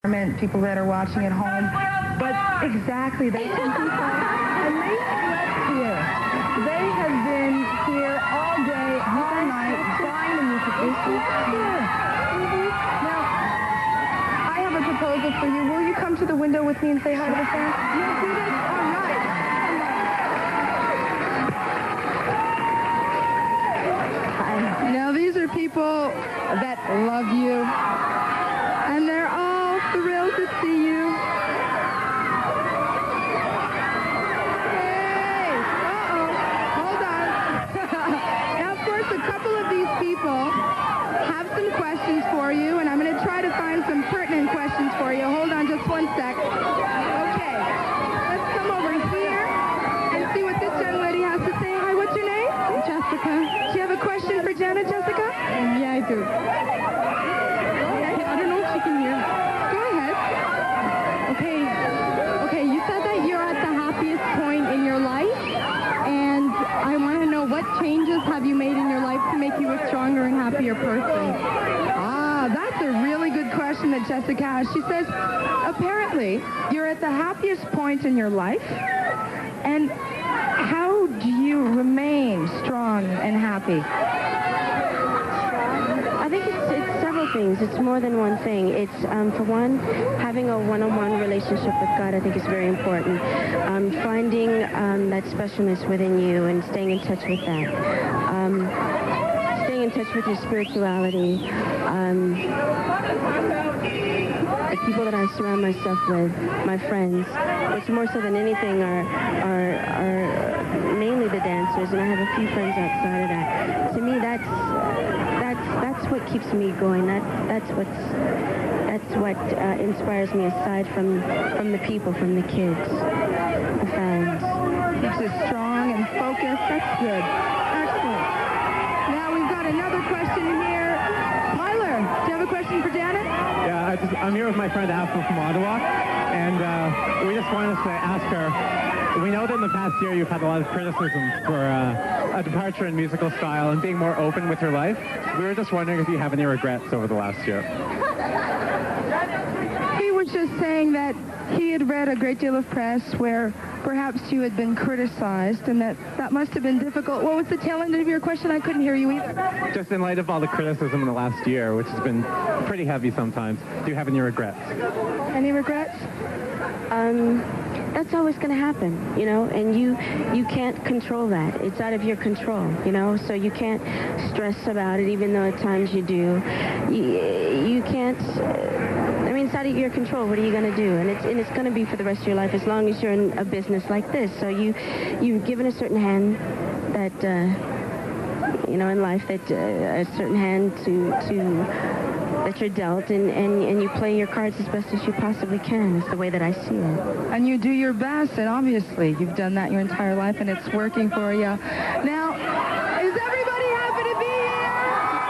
people that are watching at home. But exactly, they can people, and they slept here. They have been here all day, all night, buying the music. They slept here. Now, I have a proposal for you. Will you come to the window with me and say hi to the fans? You'll do this? All right. Now, these are people that love you, and they're all thrilled to see you. Hey, hold on. Now, of course, a couple of these people have some questions for you, and I'm going to try to find some pertinent questions for you. Hold on just one sec. Okay, let's come over here and see what this young lady has to say. Hi, what's your name? Jessica. Do you have a question for Janet, Jessica? Yeah, I do. I don't know if she can hear. Go ahead. Okay, you said that you're at the happiest point in your life, and I want to know what changes have you made in your life to make you a stronger and happier person? That's a really good question that Jessica has. She says, apparently, you're at the happiest point in your life, and how do you remain strong and happy? I think it's several things. It's more than one thing. It's, for one, having a one-on-one relationship with God, I think is very important. Finding that specialness within you and staying in touch with that. Staying in touch with your spirituality. The people that I surround myself with, my friends, which more so than anything are mainly the dancers, and I have a few friends outside of that. To me, that's what keeps me going. That's what inspires me aside from the people, from the kids, the fans. Keeps us strong and focused. That's good. Excellent. Now we've got another question here. Tyler, do you have a question for Janet? Yeah, I'm here with my friend Afro from Ottawa, and we just wanted to ask her, we know that in the past year you've had a lot of criticism for a departure in musical style and being more open with your life. We were just wondering if you have any regrets over the last year. He was just saying that he had read a great deal of press where perhaps you had been criticized, and that must have been difficult. What was the tail end of your question? I couldn't hear you either. Just in light of all the criticism in the last year, which has been pretty heavy sometimes, do you have any regrets? Any regrets? That's always going to happen, and you can't control that. It's out of your control, so you can't stress about it, even though at times you do. You can't, it's out of your control. What are you going to do? And it's going to be for the rest of your life as long as you're in a business like this. So you've given a certain hand that, in life, that a certain hand that you're dealt, and you play your cards as best as you possibly can, is the way that I see it. And you do your best, and obviously you've done that your entire life, and it's working for you. Now, is everybody happy to be here?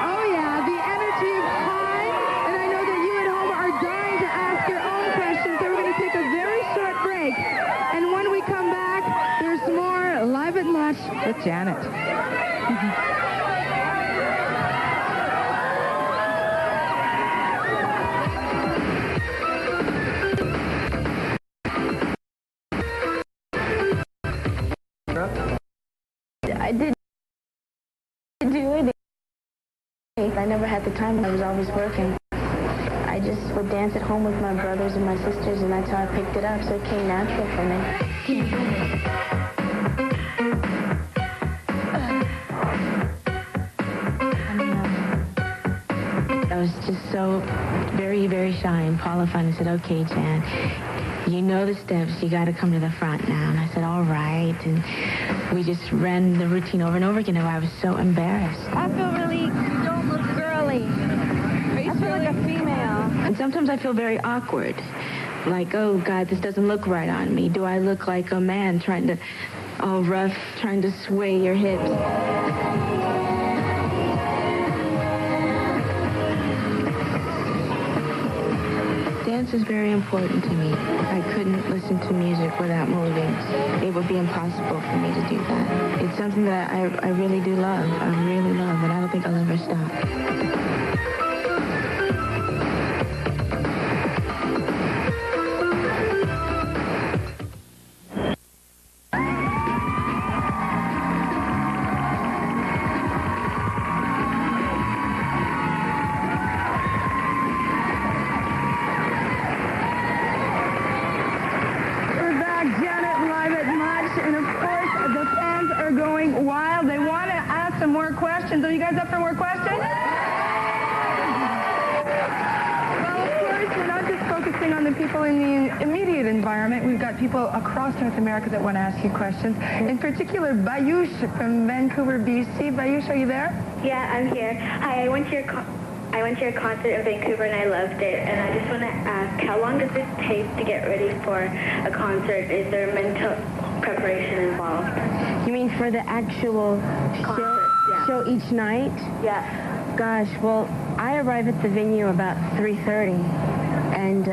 Oh yeah, the energy is high, and I know that you at home are dying to ask your own questions, so we're going to take a very short break. And when we come back, there's more Live at Lunch with Janet. I didn't do it. I never had the time. I was always working. I just would dance at home with my brothers and my sisters, and that's how I picked it up, so it came natural for me. I was just so very, very shy, and Paula finally said, okay, Jan, you know the steps, you got to come to the front now. And I said, all right. And we just ran the routine over and over again, and I was so embarrassed. I feel really, you don't look girly. I feel like a female. And sometimes I feel very awkward. Like, oh, God, this doesn't look right on me. Do I look like a man all rough, trying to sway your hips? Dance is very important to me. I couldn't listen to music without moving. It would be impossible for me to do that. It's something that I really do love. I really love, and I don't think I'll ever stop. guys up for more questions? Well, of course, we're not just focusing on the people in the immediate environment. We've got people across North America that want to ask you questions. In particular, Bayush from Vancouver, BC. Bayush, are you there? Yeah, I'm here. Hi, I went to your concert in Vancouver and I loved it. And I just want to ask, how long does it take to get ready for a concert? Is there mental preparation involved? You mean for the actual show each night? Yeah. Gosh, well, I arrive at the venue about 3:30, and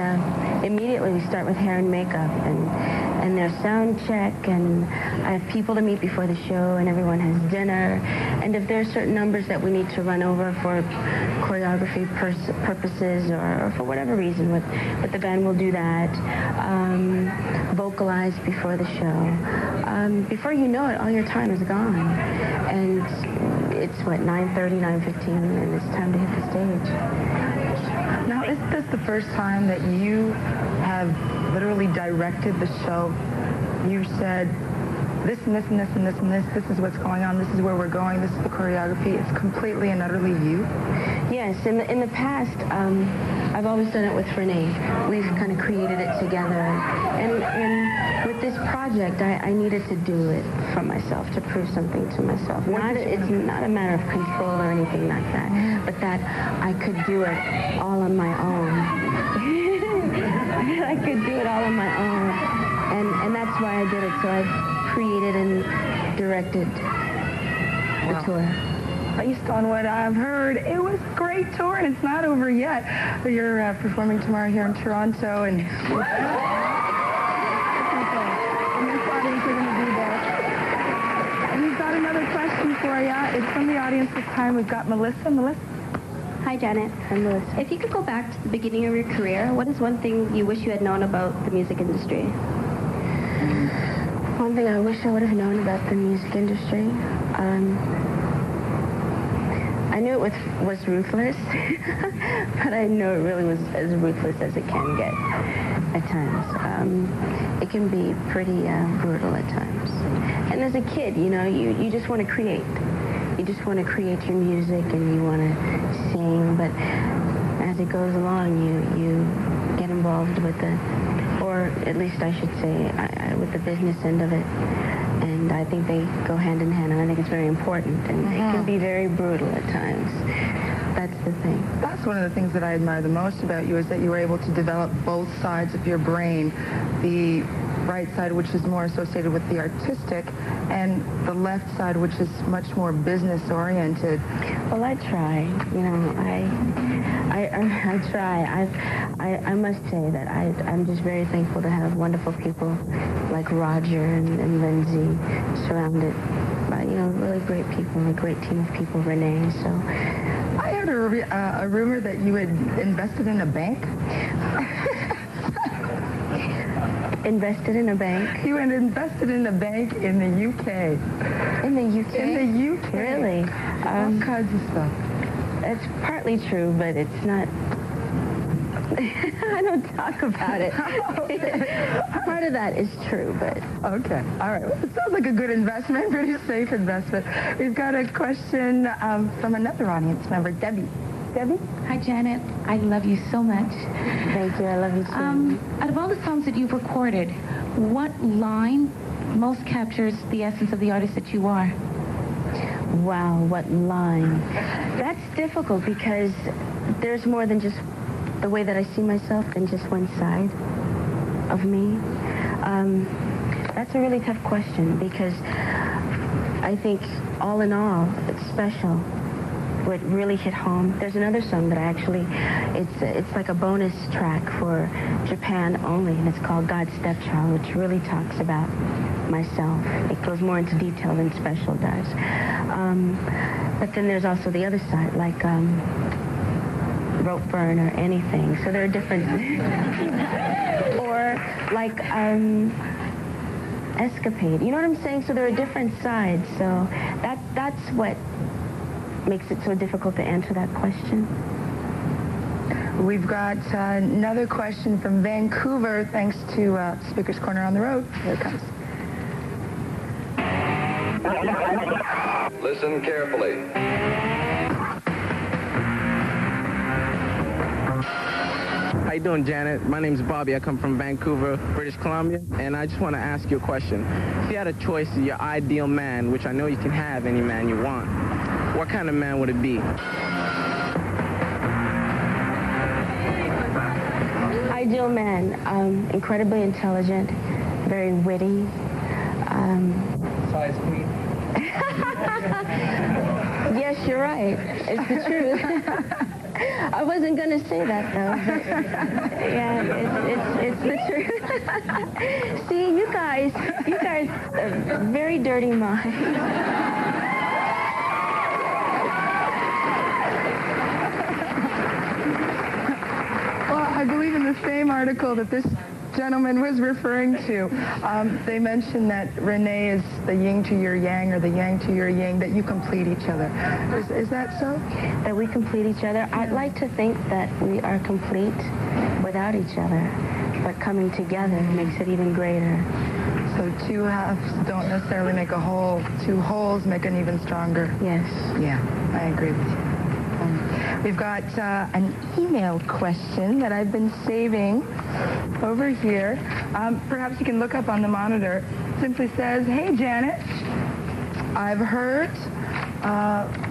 immediately we start with hair and makeup, and there's sound check, and I have people to meet before the show, and everyone has dinner, and if there's certain numbers that we need to run over for choreography purposes or for whatever reason, with the band will do that. Vocalize before the show. Before you know it, all your time is gone, and it's what, 9:30, 9:15, and it's time to hit the stage. Now, is this the first time that you have literally directed the show? You said, this and this and this and this and this is what's going on, this is where we're going, this is the choreography. It's completely and utterly you? Yes, in the past, I've always done it with Renee. We've kind of created it together. And with this project, I needed to do it for myself, to prove something to myself. It's not a matter of control or anything like that, but that I could do it all on my own. I could do it all on my own. And that's why I did it. So I've created and directed the tour. Based on what I've heard, it was a great tour, and it's not over yet. You're performing tomorrow here in Toronto, and this audience are going to be there. And we've got another question for you. It's from the audience this time. We've got Melissa. Melissa? Hi, Janet. I'm Melissa. If you could go back to the beginning of your career, what is one thing you wish you had known about the music industry? One thing I wish I would have known about the music industry, I knew it was ruthless, but I know it really was as ruthless as it can get at times. It can be pretty brutal at times. And as a kid, you just want to create. You just want to create your music and you want to sing, but as it goes along, you get involved with or at least I should say, with the business end of it. And I think they go hand in hand, and I think it's very important, and it can be very brutal at times. That's the thing. That's one of the things that I admire the most about you, is that you were able to develop both sides of your brain. The right side, which is more associated with the artistic, and the left side, which is much more business-oriented. Well, I try. I try. I must say that I'm just very thankful to have wonderful people like Roger and Lindsay surrounded by, really great people, a great team of people, Renee, so. I heard a rumor that you had invested in a bank. Invested in a bank? You had invested in a bank in the UK. In the UK? In the UK. Really? All kinds of stuff. It's partly true, but it's not. I don't talk about it. Part of that is true, but... Okay. All right. Well, it sounds like a good investment, pretty safe investment. We've got a question from another audience member, Debbie. Debbie? Hi, Janet. I love you so much. Thank you. I love you too. Out of all the songs that you've recorded, what line most captures the essence of the artist that you are? Wow, what line? That's difficult because there's more than just the way that I see myself than just one side of me. That's a really tough question because I think all in all, it's special. What really hit home. There's another song that I actually, it's like a bonus track for Japan only, and it's called God's Stepchild, which really talks about myself. It goes more into detail than Special does. But then there's also the other side, like Rope Burn or anything. So there are different, or like Escapade. You know what I'm saying? So there are different sides. So that's what makes it so difficult to answer that question. We've got another question from Vancouver, thanks to Speaker's Corner on the Road. Here it comes. Listen carefully. you doing, Janet? My name's Bobby. I come from Vancouver, British Columbia, and I just want to ask you a question. If you had a choice of your ideal man, which I know you can have any man you want, what kind of man would it be? Ideal man, incredibly intelligent, very witty. Size queen. Yes, you're right. It's the truth. I wasn't going to say that, though. But yeah, it's the truth. See, you guys are very dirty minds. I believe in the same article that this gentleman was referring to, they mentioned that Renee is the yin to your yang or the yang to your yin, that you complete each other. Is that so? That we complete each other? I'd like to think that we are complete without each other, but coming together makes it even greater. So two halves don't necessarily make a whole. Two wholes make an even stronger. Yes. Yeah, I agree with you. We've got an email question that I've been saving over here. Perhaps you can look up on the monitor. It simply says, "Hey, Janet, I've heard,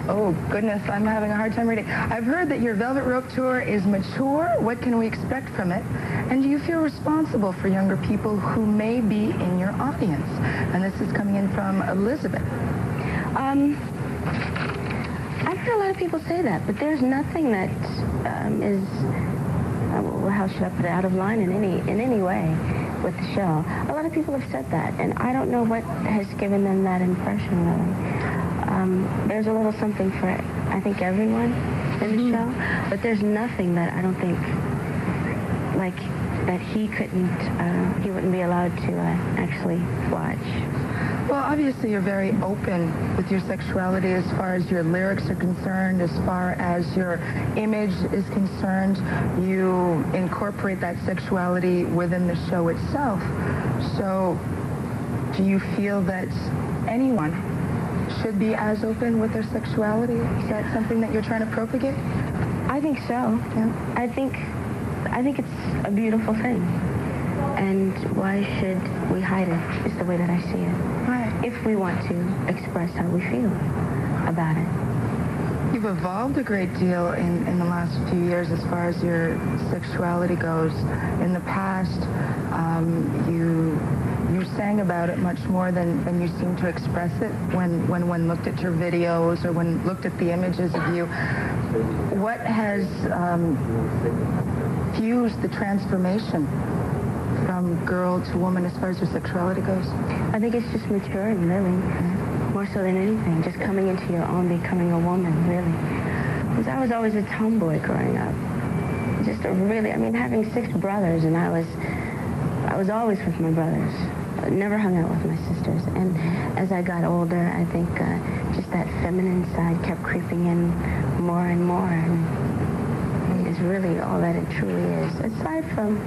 oh goodness, I'm having a hard time reading. I've heard that your Velvet Rope tour is mature. What can we expect from it? And do you feel responsible for younger people who may be in your audience?" And this is coming in from Elizabeth. I've heard a lot of people say that, but there's nothing that is, how should I put it, out of line in any way with the show. A lot of people have said that, and I don't know what has given them that impression, really. There's a little something for, I think, everyone in the show, but there's nothing that I don't think, like, that he wouldn't be allowed to actually watch. Well, obviously you're very open with your sexuality as far as your lyrics are concerned, as far as your image is concerned. You incorporate that sexuality within the show itself. So do you feel that anyone should be as open with their sexuality? Is that something that you're trying to propagate? I think so. Yeah. I think it's a beautiful thing. And why should we hide it, is the way that I see it. Right. If we want to express how we feel about it. You've evolved a great deal in the last few years as far as your sexuality goes. In the past, you sang about it much more than you seem to express it when one looked at your videos or when looked at the images of you. What has fused the transformation from girl to woman as far as your sexuality goes? I think it's just maturing, really. More so than anything. Just coming into your own, becoming a woman, really. Because I was always a tomboy growing up. Just having 6 brothers, and I was always with my brothers. I never hung out with my sisters. And as I got older, I think just that feminine side kept creeping in more and more. And it's really all that it truly is. Aside from,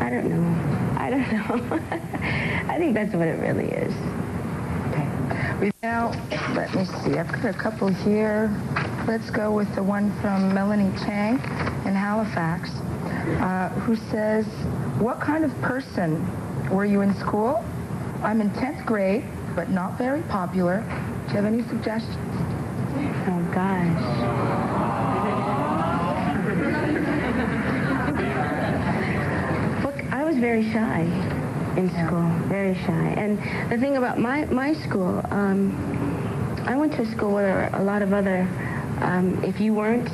I don't know. I think that's what it really is. Okay. Now, let me see. I've got a couple here. Let's go with the one from Melanie Chang in Halifax, who says, "What kind of person were you in school? I'm in 10th grade, but not very popular. Do you have any suggestions?" Oh, gosh. I was very shy in school, very shy. And the thing about my school, I went to a school where a lot of other, if you weren't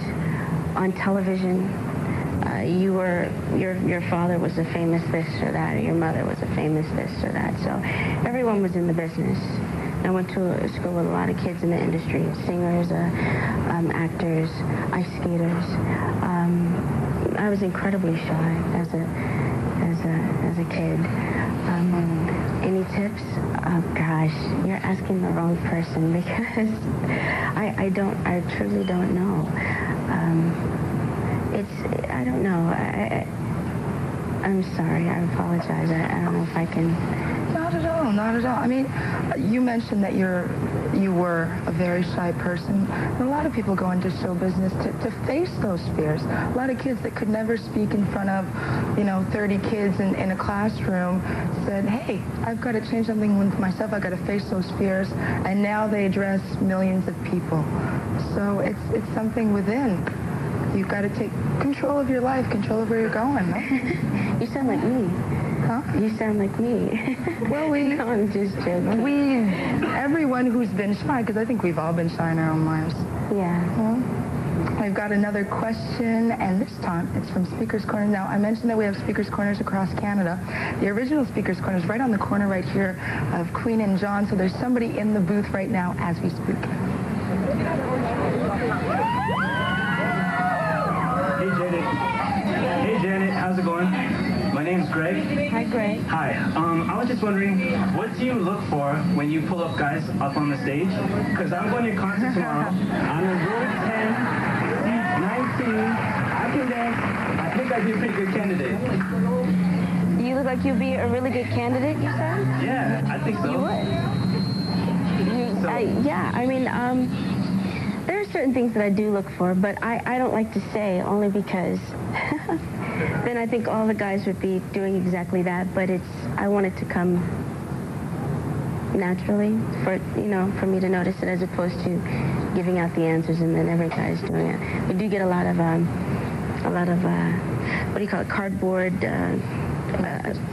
on television, your father was a famous this or that, or your mother was a famous this or that. So everyone was in the business. I went to a school with a lot of kids in the industry, singers, actors, ice skaters. I was incredibly shy as a kid. Any tips? Oh gosh, you're asking the wrong person, because I truly don't know. I don't know. I'm sorry, I apologize. I don't know if I can. Not at all, not at all. I mean, you mentioned that you're you were a very shy person. And a lot of people go into show business to face those fears. A lot of kids that could never speak in front of, 30 kids in a classroom said, hey, I've got to change something with myself. I've got to face those fears. And now they address millions of people. So it's something within. You've got to take control of your life, control of where you're going. No? You sound like me. Huh? You sound like me. Well, No, I'm just joking. Everyone who's been shy, because I think we've all been shy in our own lives. Yeah. I've got another question, and this time it's from Speaker's Corner. Now, I mentioned that we have Speaker's Corners across Canada. The original Speaker's Corner is right on the corner right here of Queen and John, so there's somebody in the booth right now as we speak. Hey Janet, how's it going? My name's Greg. Hi, Greg. Hi. I was just wondering, what do you look for when you pull up guys up on the stage? Because I'm going to your concert tomorrow. I'm in row 10, seat 19. I can dance. I think I'd be a pretty good candidate. You look like you'd be a really good candidate, you said? Yeah, I think so. You would. There are certain things that I do look for, but I don't like to say, only because then I think all the guys would be doing exactly that, but I want it to come naturally for me to notice it, as opposed to giving out the answers and then every guy's doing it. We do get a lot of what do you call it, cardboard,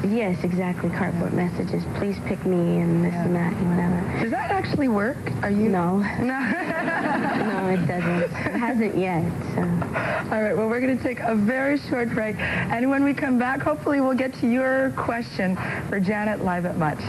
yes, exactly, cardboard messages. Please pick me and this and that and whatever. Does that actually work? Are you? No. No. No, it doesn't. It hasn't yet. So. All right, well, we're going to take a very short break. And when we come back, hopefully we'll get to your question for Janet live at Much.